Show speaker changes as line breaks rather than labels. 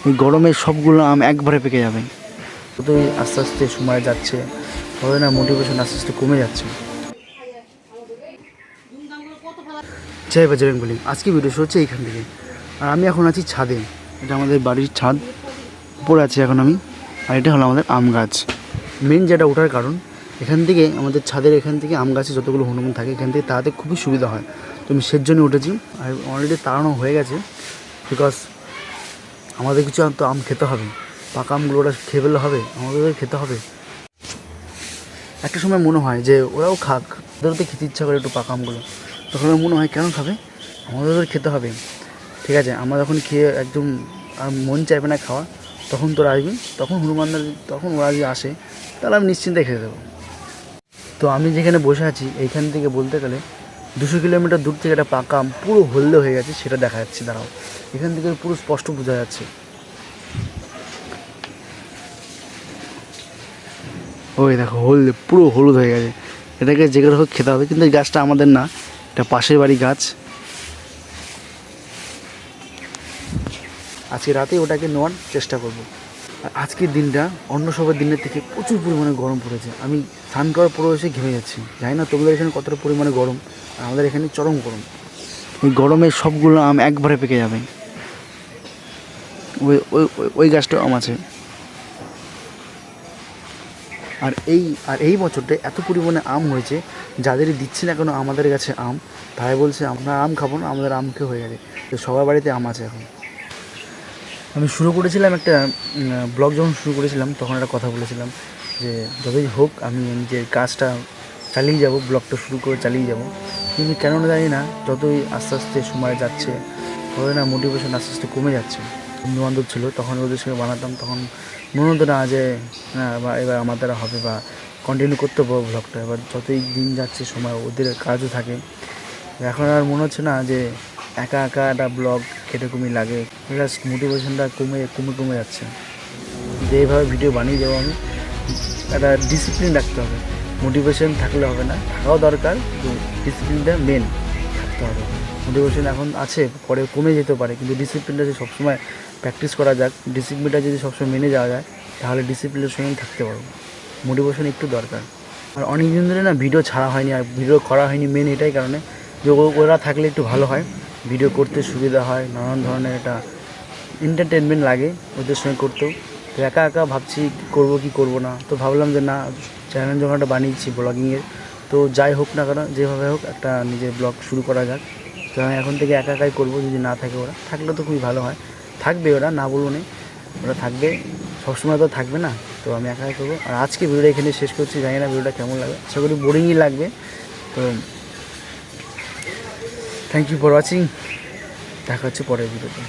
এই গরমে সবগুলো আম একবারে পেকে যাবে। যতই আস্তে আস্তে সময় যাচ্ছে তবে না মোটিভেশন আস্তে আস্তে কমে যাচ্ছে। জয় বাজরং বলি। আজকে ভিডিও শুরু হচ্ছে এইখান থেকে। আর আমি এখন আছি ছাদে। এটা আমাদের বাড়ির ছাদ, উপরে আছি এখন আমি। আর এটা হলো আমাদের আম গাছ। মেন যেটা ওঠার কারণ, এখান থেকে আমাদের ছাদের এখান থেকে আম গাছে যতগুলো হনুমান থাকে এখান থেকে তাড়াতে খুবই সুবিধা হয়। তো আমি সের জন্য উঠেছি। আর অলরেডি তাড়ানো হয়ে গেছে, বিকজ আমাদের কিছু তো আম খেতে হবে। পাকা আমগুলো ওরা খেয়ে ফেললে হবে, আমাদের খেতে হবে। একটা সময় মনে হয় যে ওরাও খাক, ওদেরও তো খেতে ইচ্ছা করে একটু পাকা আমগুলো। তখন আমার মনে হয় কেন খাবে, আমাদেরও খেতে হবে। ঠিক আছে, আমরা যখন খেয়ে একদম আর মন চাইবে না খাওয়া, তখন তোরা আসবি, তখন হনুমানদের, তখন ওরা যদি আসে তাহলে আমি নিশ্চিন্তে খেতে দেবো। তো আমি যেখানে বসে আছি এইখান থেকে বলতে গেলে 200 কিলোমিটার দূর থেকে একটা পাকা আম পুরো হলদে হয়ে গেছে, সেটা দেখা যাচ্ছে। দাঁড়াও, এখান থেকে পুরো স্পষ্ট বোঝা যাচ্ছে। ওই দেখো, হলদে, পুরো হলুদ হয়ে গেছে। এটাকে যেগুলো হোক খেতে হবে, কিন্তু এই গাছটা আমাদের না, এটা পাশের বাড়ি গাছ। আজকে রাতে ওটাকে নেওয়ার চেষ্টা করব। আর আজকের দিনটা অন্য সবার দিনের থেকে প্রচুর পরিমাণে গরম পড়েছে। আমি স্নান করার পরে এসে ঘেমে যাচ্ছি। জানি না তোমাদের এখানে কতটা পরিমাণে গরম, আর আমাদের এখানে চরম গরম। এই গরমে সবগুলো আম একবারে পেকে যাবে। ওই ওই ওই গাছটাও আম আছে। আর এই বছরটা এত পরিমাণে আম হয়েছে, যাদেরই দিচ্ছি না কেন আমাদের কাছে আম, তাই বলছে আমরা আম খাবো না, আমাদের আম খেয়ে হয়ে গেছে। তো সবার বাড়িতে আম আছে এখন। আমি শুরু করেছিলাম একটা ব্লগ, যখন শুরু করেছিলাম তখন একটা কথা বলেছিলাম যে যতই হোক আমি নিজের কাজটা চালিয়ে যাব, ব্লগটা শুরু করে চালিয়ে যাব। কিন্তু কেন না জানি না, যতই আস্তে আস্তে সময় যাচ্ছে তবে না মোটিভেশন আস্তে আস্তে কমে যাচ্ছে। বন্ধুবান্ধব ছিল, তখন ওদের সঙ্গে বানাতাম, তখন মনে হতো না যে না এবার আমার দ্বারা হবে বা কন্টিনিউ করতে পারবো ব্লগটা। এবার যতই দিন যাচ্ছে সময়, ওদের কাজও থাকে, এখন আর মনে হচ্ছে না যে একা একা একটা ব্লগ কীরকমই লাগে। জাস্ট মোটিভেশনটা কমে কমে কমে যাচ্ছে। যে এইভাবে ভিডিও বানিয়ে যাবো আমি, একটা ডিসিপ্লিন রাখতে হবে। মোটিভেশন থাকলে হবে না, থাকাও দরকার, কিন্তু ডিসিপ্লিনটা মেন থাকতে হবে। মোটিভেশন এখন আছে, পরে কমে যেতে পারে, কিন্তু ডিসিপ্লিনটা যদি সবসময় প্র্যাকটিস করা যাক, ডিসিপ্লিনটা যদি সবসময় মেনে যাওয়া যায়, তাহলে ডিসিপ্লিনের সঙ্গে থাকতে পারবো। মোটিভেশন একটু দরকার। আর অনেক দিন ধরে না ভিডিও ছাড়া হয়নি, আর ভিডিও করা হয়নি মেন এটাই কারণে যে ওরা থাকলে একটু ভালো হয়, ভিডিও করতে সুবিধা হয়, নানান ধরনের একটা এন্টারটেনমেন্ট লাগে ওদের সঙ্গে করতেও। তো একা একা ভাবছি করবো কি করবো না, তো ভাবলাম যে না, চ্যানেল যখন একটা বানিয়েছি ব্লগিংয়ের, তো যাই হোক না কেন, যেভাবে হোক একটা নিজের ব্লগ শুরু করা যাক। তো আমি এখন থেকে একা একাই করবো, যদি না থাকে ওরা, থাকলে তো খুবই ভালো হয়। থাকবে ওরা, না বলবো না, ওরা থাকবে, সবসময় তো থাকবে না। তো আমি একা একা করবো। আর আজকে ভিডিওটা এখানে শেষ করছি, জানি না ভিডিওটা কেমন লাগবে, আশা করি বোরিংই লাগবে। তো থ্যাংক ইউ ফর ওয়াচিং, দেখা হচ্ছে পরের ভিডিওতে।